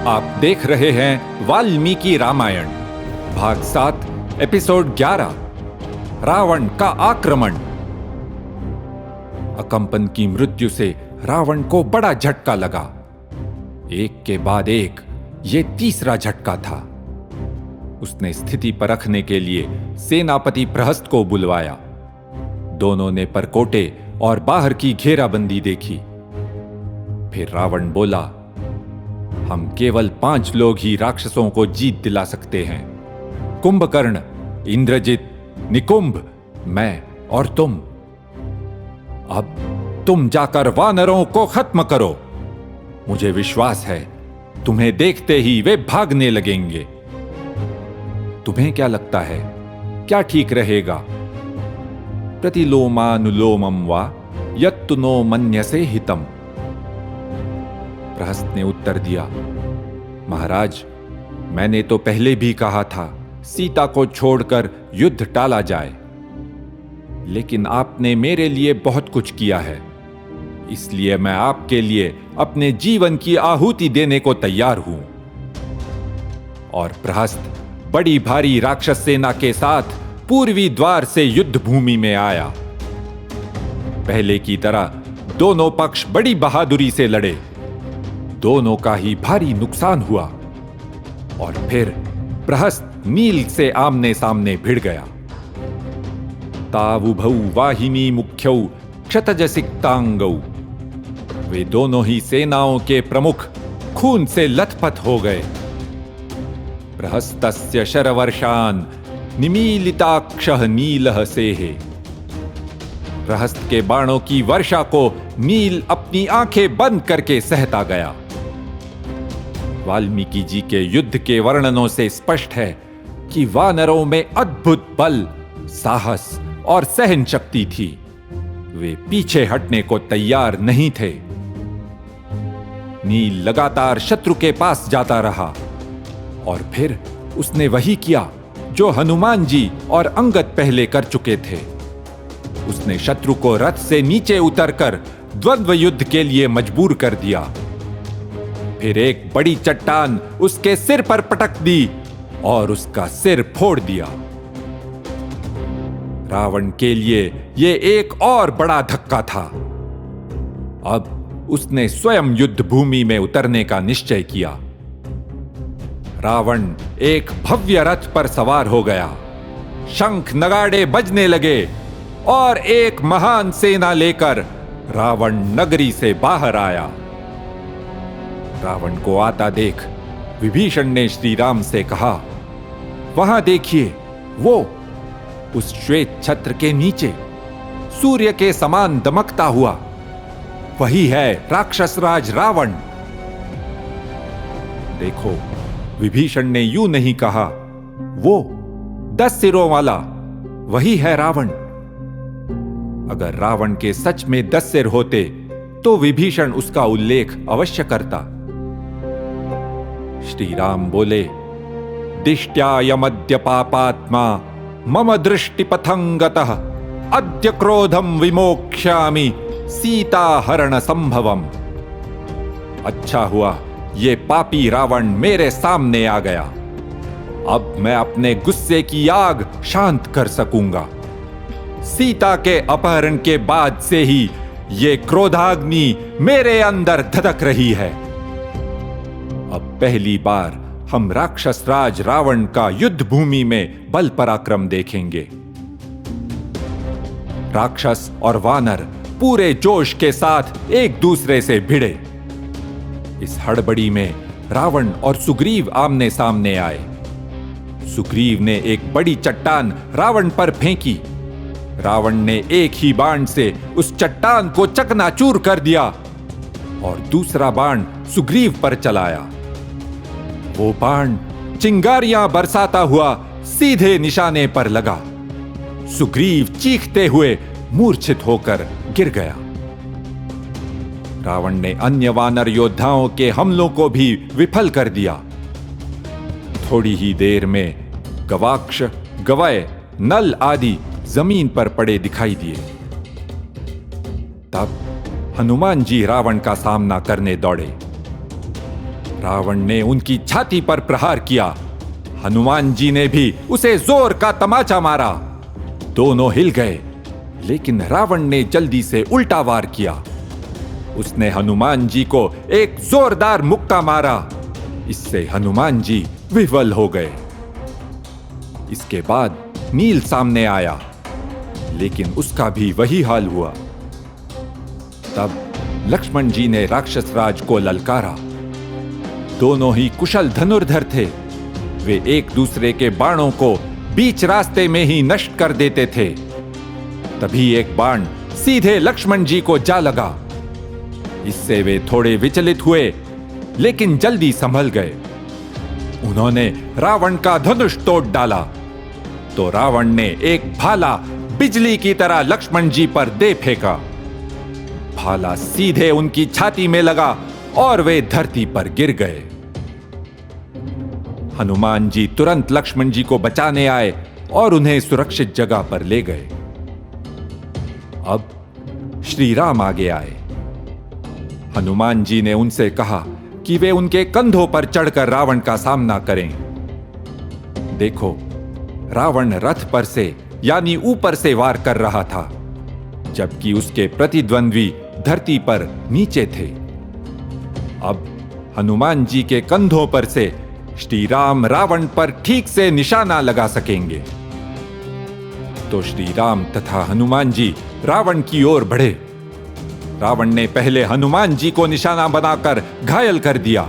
आप देख रहे हैं वाल्मीकि रामायण भाग 7 एपिसोड 11 रावण का आक्रमण। अकंपन की मृत्यु से रावण को बड़ा झटका लगा। एक के बाद एक ये तीसरा झटका था। उसने स्थिति परखने के लिए सेनापति प्रहस्त को बुलवाया। दोनों ने परकोटे और बाहर की घेराबंदी देखी। फिर रावण बोला, हम केवल 5 लोग ही राक्षसों को जीत दिला सकते हैं। कुंभकर्ण, इंद्रजित, निकुंभ, मैं और तुम। अब तुम जाकर वानरों को खत्म करो। मुझे विश्वास है तुम्हें देखते ही वे भागने लगेंगे। तुम्हें क्या लगता है, क्या ठीक रहेगा? प्रतिलोमानुलोमम वा यत्तु नो मन्यसे हितम। प्रहस्त ने उत्तर दिया, महाराज, मैंने तो पहले भी कहा था सीता को छोड़कर युद्ध टाला जाए, लेकिन आपने मेरे लिए बहुत कुछ किया है, इसलिए मैं आपके लिए अपने जीवन की आहुति देने को तैयार हूं। और प्रहस्त बड़ी भारी राक्षस सेना के साथ पूर्वी द्वार से युद्ध भूमि में आया। पहले की तरह दोनों पक्ष बड़ी बहादुरी से लड़े। दोनों का ही भारी नुकसान हुआ और फिर प्रहस्त नील से आमने सामने भिड़ गया। तावुभौ वाहिनी मुख्यौ क्षतजसिक्तांगौ। वे दोनों ही सेनाओं के प्रमुख खून से लथपथ हो गए। प्रहस्तस्य शरवर्षान् निमीलिताक्षः नीलः सेहे। प्रहस्त के बाणों की वर्षा को नील अपनी आंखें बंद करके सहता गया। वाल्मीकि जी के युद्ध के वर्णनों से स्पष्ट है कि वानरों में अद्भुत बल, साहस और सहन शक्ति थी। वे पीछे हटने को तैयार नहीं थे। नील लगातार शत्रु के पास जाता रहा और फिर उसने वही किया जो हनुमान जी और अंगद पहले कर चुके थे। उसने शत्रु को रथ से नीचे उतरकर द्वंद्व युद्ध के लिए मजबूर कर दिया। फिर एक बड़ी चट्टान उसके सिर पर पटक दी और उसका सिर फोड़ दिया। रावण के लिए यह एक और बड़ा धक्का था। अब उसने स्वयं युद्ध भूमि में उतरने का निश्चय किया। रावण एक भव्य रथ पर सवार हो गया। शंख नगाड़े बजने लगे और एक महान सेना लेकर रावण नगरी से बाहर आया। रावण को आता देख विभीषण ने श्री राम से कहा, वहां देखिए, वो उस श्वेत छत्र के नीचे सूर्य के समान दमकता हुआ, वही है राक्षस राज रावण। देखो, विभीषण ने यूं नहीं कहा, वो 10 सिरों वाला वही है रावण। अगर रावण के सच में 10 सिर होते तो विभीषण उसका उल्लेख अवश्य करता। श्री राम बोले, दिष्ट्यायमद्य पापात्मा मम दृष्टिपथंगतः अद्य क्रोधम विमोक्ष्यामि सीता हरण संभवम। अच्छा हुआ ये पापी रावण मेरे सामने आ गया। अब मैं अपने गुस्से की आग शांत कर सकूंगा। सीता के अपहरण के बाद से ही ये क्रोधाग्नि मेरे अंदर धधक रही है। अब पहली बार हम राक्षस राज रावण का युद्ध भूमि में बल पराक्रम देखेंगे। राक्षस और वानर पूरे जोश के साथ एक दूसरे से भिड़े। इस हड़बड़ी में रावण और सुग्रीव आमने सामने आए। सुग्रीव ने एक बड़ी चट्टान रावण पर फेंकी। रावण ने एक ही बाण से उस चट्टान को चकनाचूर कर दिया और दूसरा बाण सुग्रीव पर चलाया। वो बाण चिंगारियां बरसाता हुआ सीधे निशाने पर लगा। सुग्रीव चीखते हुए मूर्छित होकर गिर गया। रावण ने अन्य वानर योद्धाओं के हमलों को भी विफल कर दिया। थोड़ी ही देर में गवाक्ष, गवय, नल आदि जमीन पर पड़े दिखाई दिए। तब हनुमान जी रावण का सामना करने दौड़े। रावण ने उनकी छाती पर प्रहार किया। हनुमान जी ने भी उसे जोर का तमाचा मारा। दोनों हिल गए, लेकिन रावण ने जल्दी से उल्टा वार किया। उसने हनुमान जी को एक जोरदार मुक्का मारा। इससे हनुमान जी विह्वल हो गए। इसके बाद नील सामने आया, लेकिन उसका भी वही हाल हुआ। तब लक्ष्मण जी ने राक्षस राज को ललकारा। दोनों ही कुशल धनुर्धर थे। वे एक दूसरे के बाणों को बीच रास्ते में ही नष्ट कर देते थे। तभी एक बाण सीधे लक्ष्मण जी को जा लगा। इससे वे थोड़े विचलित हुए, लेकिन जल्दी संभल गए। उन्होंने रावण का धनुष तोड़ डाला, तो रावण ने एक भाला बिजली की तरह लक्ष्मण जी पर दे फेंका। भाला सीधे उनकी छाती में लगा और वे धरती पर गिर गए। हनुमान जी तुरंत लक्ष्मण जी को बचाने आए और उन्हें सुरक्षित जगह पर ले गए। अब श्री राम आगे आए। हनुमान जी ने उनसे कहा कि वे उनके कंधों पर चढ़कर रावण का सामना करें। देखो, रावण रथ पर से यानी ऊपर से वार कर रहा था, जबकि उसके प्रतिद्वंद्वी धरती पर नीचे थे। अब हनुमान जी के कंधों पर से श्री राम रावण पर ठीक से निशाना लगा सकेंगे। तो श्री राम तथा हनुमान जी रावण की ओर बढ़े। रावण ने पहले हनुमान जी को निशाना बनाकर घायल कर दिया,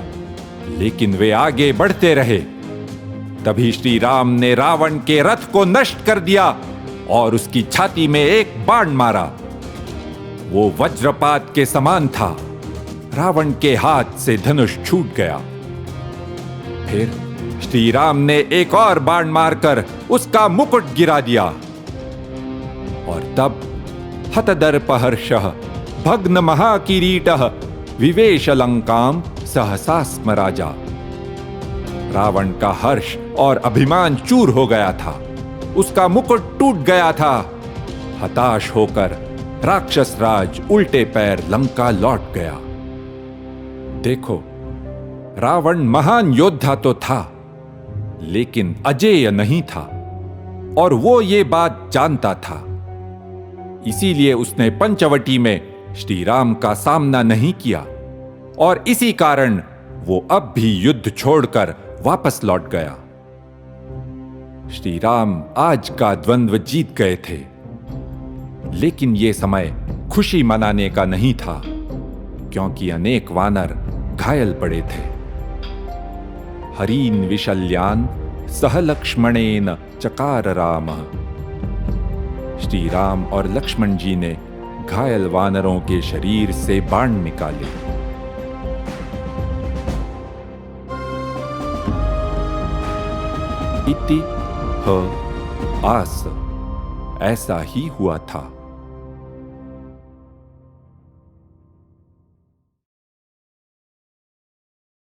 लेकिन वे आगे बढ़ते रहे। तभी श्री राम ने रावण के रथ को नष्ट कर दिया और उसकी छाती में एक बाण मारा। वो वज्रपात के समान था। रावण के हाथ से धनुष छूट गया। फिर श्री राम ने एक और बाण मारकर उसका मुकुट गिरा दिया। और तब हतदर्पहर्षः भग्न महाकिरीटः विवेश लंकाम सहसा स्म राजा। रावण का हर्ष और अभिमान चूर हो गया था। उसका मुकुट टूट गया था। हताश होकर राक्षस राज उल्टे पैर लंका लौट गया। देखो, रावण महान योद्धा तो था, लेकिन अजेय नहीं था, और वो ये बात जानता था। इसीलिए उसने पंचवटी में श्री राम का सामना नहीं किया, और इसी कारण वो अब भी युद्ध छोड़कर वापस लौट गया। श्री राम आज का द्वंद्व जीत गए थे, लेकिन ये समय खुशी मनाने का नहीं था, क्योंकि अनेक वानर घायल पड़े थे। हरीन विशल्यान सह लक्ष्मणेन चकार राम। श्री राम और लक्ष्मण जी ने घायल वानरों के शरीर से बाण निकाले। इति ह आस, ऐसा ही हुआ था।